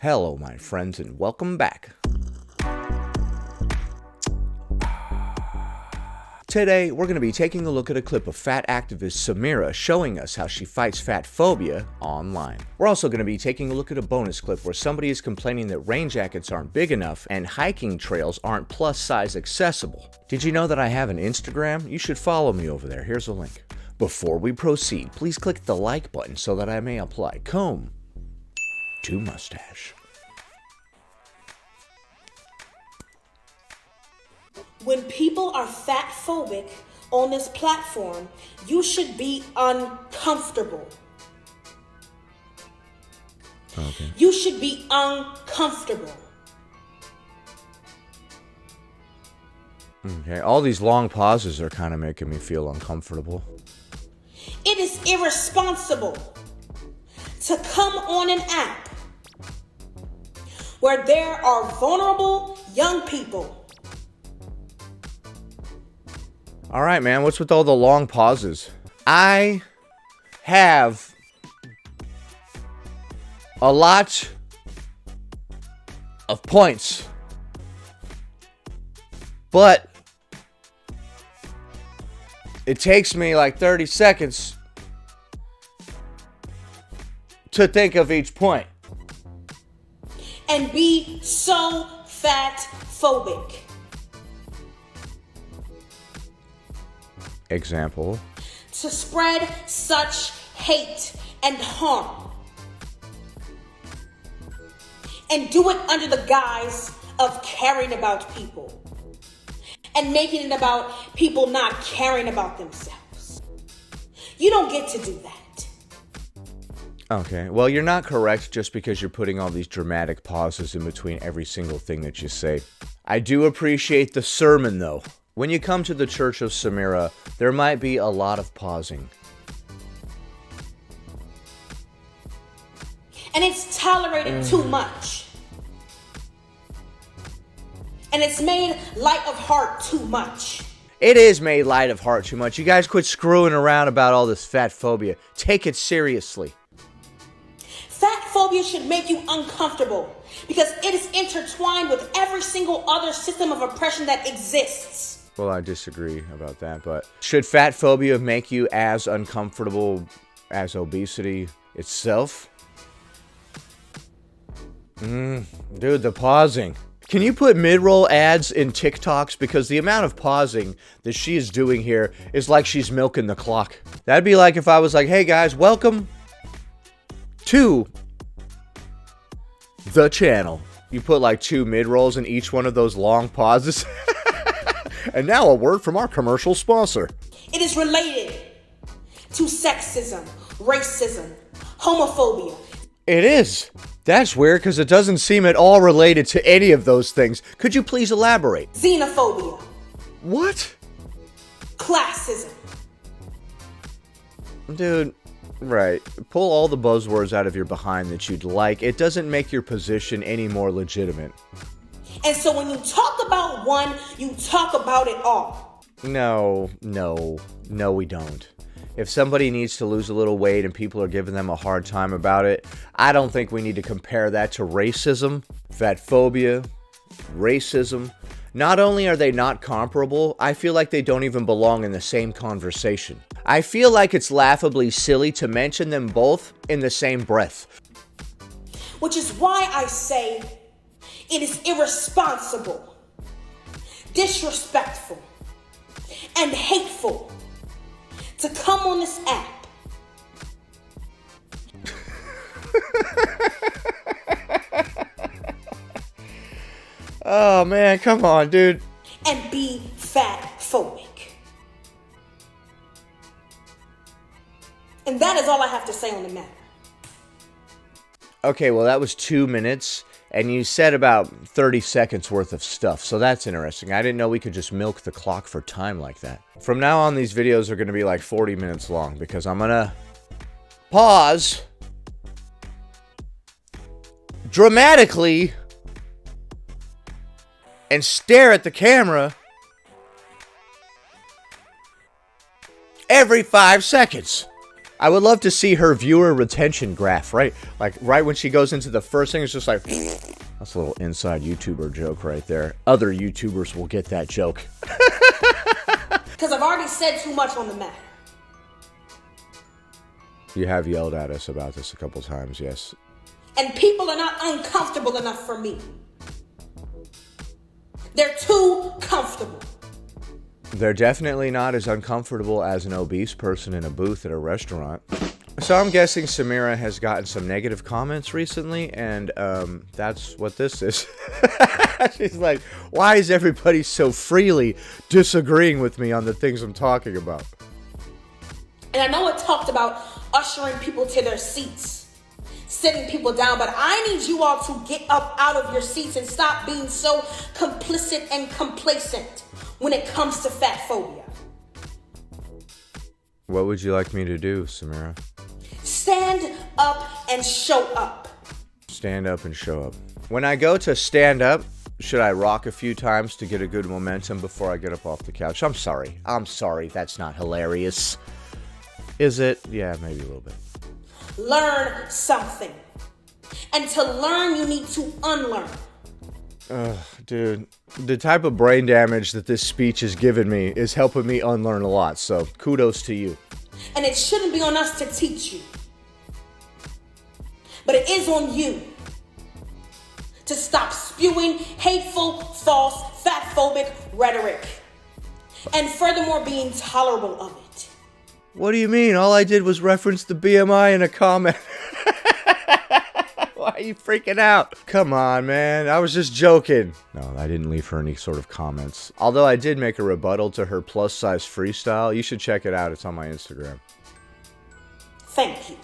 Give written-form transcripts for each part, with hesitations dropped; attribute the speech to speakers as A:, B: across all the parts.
A: Hello, my friends, and welcome back. Today, we're going to be taking a look at a clip of fat activist Samyra showing us how she fights fat phobia online. We're also going to be taking a look at a bonus clip where somebody is complaining that rain jackets aren't big enough and hiking trails aren't plus size accessible. Did you know that I have an Instagram? You should follow me over there. Here's a link. Before we proceed, please click the like button so that I may apply comb to mustache.
B: When people are fat phobic on this platform, you should be uncomfortable.
A: Okay.
B: You should be uncomfortable.
A: Okay, all these long pauses are kind of making me feel uncomfortable.
B: It is irresponsible to come on an app where there are vulnerable young people.
A: All right, man, what's with all the long pauses? I have a lot of points, but it takes me like 30 seconds to think of each point.
B: And be so fat phobic.
A: Example.
B: To spread such hate and harm. And do it under the guise of caring about people. And making it about people not caring about themselves. You don't get to do that.
A: Okay, well, you're not correct just because you're putting all these dramatic pauses in between every single thing that you say. I do appreciate the sermon, though. When you come to the Church of Samyra, there might be a lot of pausing.
B: And it's tolerated too much. And it's made light of heart too much.
A: It is made light of heart too much. You guys quit screwing around about all this fat phobia. Take it seriously.
B: Fat phobia should make you uncomfortable because it is intertwined with every single other system of oppression that exists.
A: Well, I disagree about that, but should fat phobia make you as uncomfortable as obesity itself? Dude, the pausing. Can you put mid-roll ads in TikToks? Because the amount of pausing that she is doing here is like she's milking the clock. That'd be like if I was like, hey guys, welcome to the channel. You put like 2 mid-rolls in each one of those long pauses. And now a word from our commercial sponsor.
B: It is related to sexism, racism, homophobia.
A: It is. That's weird because it doesn't seem at all related to any of those things. Could you please elaborate?
B: Xenophobia.
A: What?
B: Classism.
A: Dude, right. Pull all the buzzwords out of your behind that you'd like. It doesn't make your position any more legitimate.
B: And so when you talk about one, you talk about it all.
A: No, we don't. If somebody needs to lose a little weight and people are giving them a hard time about it, I don't think we need to compare that to racism, fat phobia, racism. Not only are they not comparable, I feel like they don't even belong in the same conversation. I feel like it's laughably silly to mention them both in the same breath.
B: Which is why I say it is irresponsible, disrespectful, and hateful to come on this app
A: Oh man, come on, dude.
B: and be fat phobic. And that is all I have to say on the matter.
A: Okay, well that was 2 minutes, and you said about 30 seconds worth of stuff, so that's interesting. I didn't know we could just milk the clock for time like that. From now on, these videos are going to be like 40 minutes long, because I'm going to pause dramatically and stare at the camera every 5 seconds. I would love to see her viewer retention graph, right? Like, right when she goes into the first thing, it's just like, that's a little inside YouTuber joke right there. Other YouTubers will get that joke.
B: Because I've already said too much on the matter.
A: You have yelled at us about this a couple times, yes.
B: And people are not uncomfortable enough for me. They're too comfortable.
A: They're definitely not as uncomfortable as an obese person in a booth at a restaurant. So I'm guessing Samyra has gotten some negative comments recently, and that's what this is. She's like, why is everybody so freely disagreeing with me on the things I'm talking about?
B: And I know it talked about ushering people to their seats, sitting people down, but I need you all to get up out of your seats and stop being so complicit and complacent when it comes to fat phobia.
A: What would you like me to do, Samyra?
B: Stand up and show up.
A: Stand up and show up. When I go to stand up, should I rock a few times to get a good momentum before I get up off the couch? I'm sorry. That's not hilarious. Is it? Yeah, maybe a little bit.
B: Learn something. And to learn, you need to unlearn.
A: Dude, the type of brain damage that this speech has given me is helping me unlearn a lot, so kudos to you.
B: And it shouldn't be on us to teach you. But it is on you to stop spewing hateful, false, fatphobic rhetoric. And furthermore, being tolerable of it.
A: What do you mean? All I did was reference the BMI in a comment. Why are you freaking out? Come on, man. I was just joking. No, I didn't leave her any sort of comments. Although I did make a rebuttal to her plus-size freestyle. You should check it out. It's on my Instagram.
B: Thank you.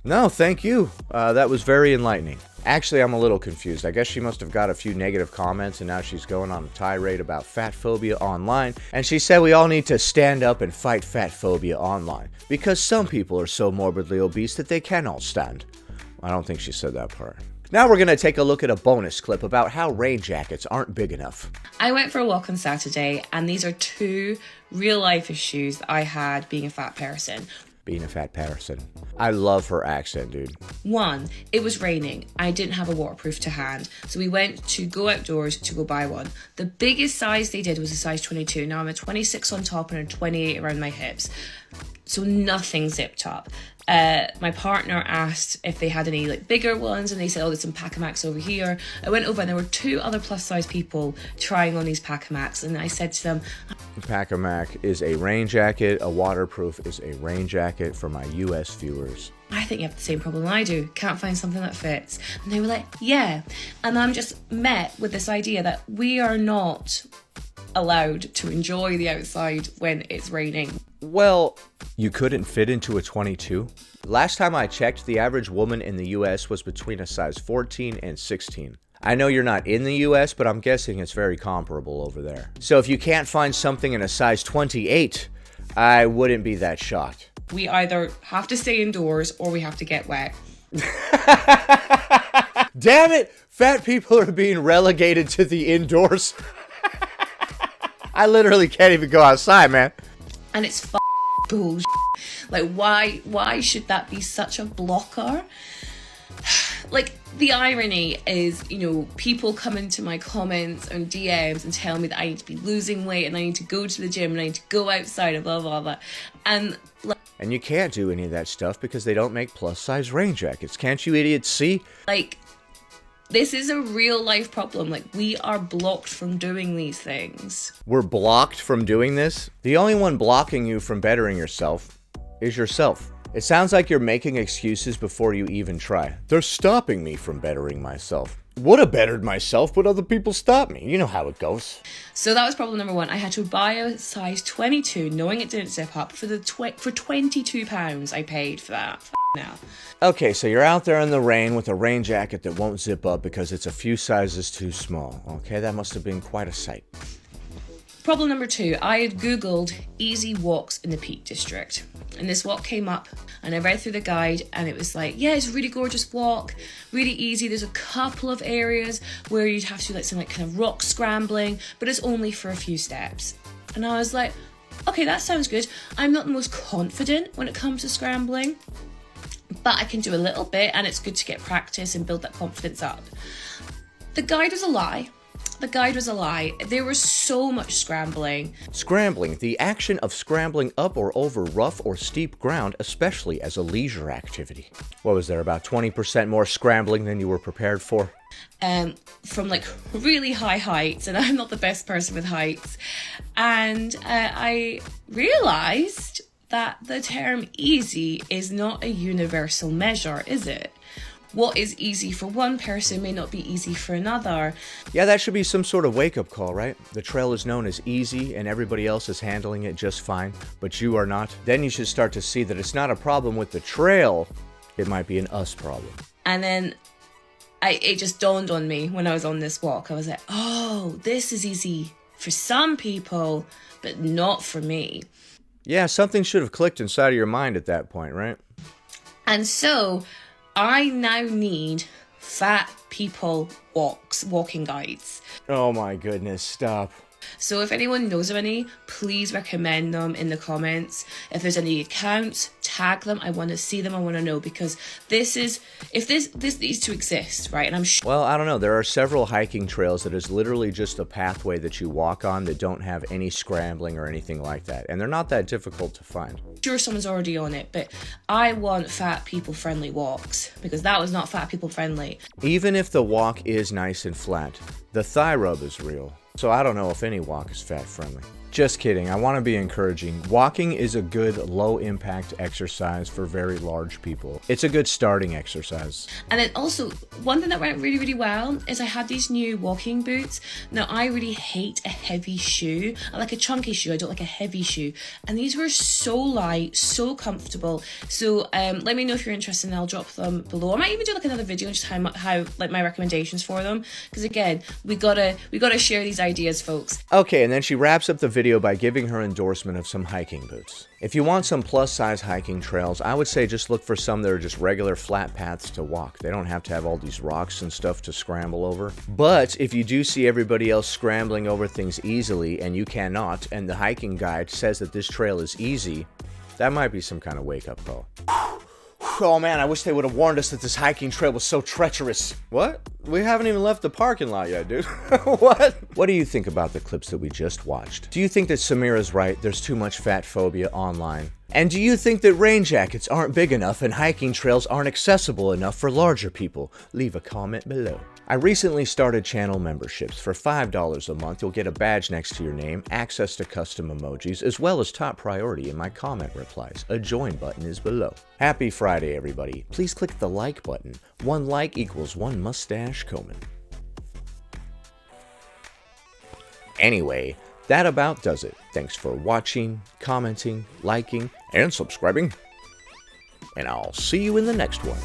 A: No, thank you. That was very enlightening. Actually, I'm a little confused. I guess she must have got a few negative comments and now she's going on a tirade about fat phobia online. And she said we all need to stand up and fight fat phobia online because some people are so morbidly obese that they cannot stand. I don't think she said that part. Now we're going to take a look at a bonus clip about how rain jackets aren't big enough.
C: I went for a walk on Saturday and these are two real life issues that I had being a fat person.
A: Being a fat person. I love her accent, dude.
C: One, it was raining. I didn't have a waterproof to hand. So we went to go outdoors to go buy one. The biggest size they did was a size 22. Now I'm a 26 on top and a 28 around my hips. So nothing zipped up. My partner asked if they had any like bigger ones and they said, oh, there's some Pacamax over here. I went over and there were two other plus size people trying on these Pacamax and I said to them,
A: Pacamac is a rain jacket, a waterproof is a rain jacket for my US viewers.
C: I think you have the same problem I do. Can't find something that fits. And they were like, yeah. And I'm just met with this idea that we are not allowed to enjoy the outside when it's raining.
A: Well, you couldn't fit into a 22? Last time I checked, the average woman in the US was between a size 14 and 16. I know you're not in the US, but I'm guessing it's very comparable over there. So if you can't find something in a size 28, I wouldn't be that shocked.
C: We either have to stay indoors or we have to get wet.
A: Damn it! Fat people are being relegated to the indoors. I literally can't even go outside, man.
C: And it's bullshit. Like, why should that be such a blocker? Like, the irony is, you know, people come into my comments and DMs and tell me that I need to be losing weight and I need to go to the gym and I need to go outside and blah, blah, blah. And
A: you can't do any of that stuff because they don't make plus-size rain jackets. Can't you idiots see?
C: Like, this is a real life problem. Like, we are blocked from doing these things.
A: We're blocked from doing this? The only one blocking you from bettering yourself is yourself. It sounds like you're making excuses before you even try. They're stopping me from bettering myself. Would have bettered myself, but other people stop me. You know how it goes.
C: So that was problem number one. I had to buy a size 22, knowing it didn't zip up, for £22 I paid for that. Now.
A: Okay, so you're out there in the rain with a rain jacket that won't zip up because it's a few sizes too small. Okay, that must have been quite a sight.
C: Problem number two, I had Googled easy walks in the Peak District. And this walk came up and I read through the guide and it was like, yeah, it's a really gorgeous walk, really easy. There's a couple of areas where you'd have to do like some like kind of rock scrambling, but it's only for a few steps. And I was like, okay, that sounds good. I'm not the most confident when it comes to scrambling, but I can do a little bit, and it's good to get practice and build that confidence up. The guide was a lie. The guide was a lie. There was so much scrambling.
A: Scrambling, the action of scrambling up or over rough or steep ground, especially as a leisure activity. What was there, about 20% more scrambling than you were prepared for?
C: From like really high heights, and I'm not the best person with heights. And I realized that the term easy is not a universal measure, is it? What is easy for one person may not be easy for another.
A: Yeah, that should be some sort of wake-up call, right? The trail is known as easy and everybody else is handling it just fine, but you are not. Then you should start to see that it's not a problem with the trail, it might be an us problem.
C: And then it just dawned on me when I was on this walk. I was like, oh, this is easy for some people, but not for me.
A: Yeah, something should have clicked inside of your mind at that point, right?
C: And so I now need fat people walking guides.
A: Oh my goodness, stop.
C: So if anyone knows of any, please recommend them in the comments. If there's any accounts, tag them. I want to see them. I want to know, because this needs to exist, right? And I'm sure.
A: Well, I don't know. There are several hiking trails that is literally just a pathway that you walk on that don't have any scrambling or anything like that. And they're not that difficult to find.
C: Sure, someone's already on it, but I want fat people friendly walks, because that was not fat people friendly.
A: Even if the walk is nice and flat, the thigh rub is real. So I don't know if any walk is fat friendly. Just kidding, I want to be encouraging. Walking is a good low impact exercise for very large people. It's a good starting exercise.
C: And then also, one thing that went really, really well is I had these new walking boots. Now, I really hate a heavy shoe. I like a chunky shoe, I don't like a heavy shoe. And these were so light, so comfortable. So let me know if you're interested, and I'll drop them below. I might even do like another video on just how like my recommendations for them. Because again, we gotta share these ideas, folks.
A: Okay, and then she wraps up the video by giving her endorsement of some hiking boots. If you want some plus-size hiking trails, I would say just look for some that are just regular flat paths to walk. They don't have to have all these rocks and stuff to scramble over. But if you do see everybody else scrambling over things easily and you cannot, and the hiking guide says that this trail is easy, that might be some kind of wake-up call. Oh man, I wish they would have warned us that this hiking trail was so treacherous. What? We haven't even left the parking lot yet, dude. What? What do you think about the clips that we just watched? Do you think that Samyra's right, there's too much fat phobia online? And do you think that rain jackets aren't big enough and hiking trails aren't accessible enough for larger people? Leave a comment below. I recently started channel memberships. For $5 a month, you'll get a badge next to your name, access to custom emojis, as well as top priority in my comment replies. A join button is below. Happy Friday, everybody. Please click the like button. 1 like equals 1 mustache Komen. Anyway, that about does it. Thanks for watching, commenting, liking, and subscribing. And I'll see you in the next one.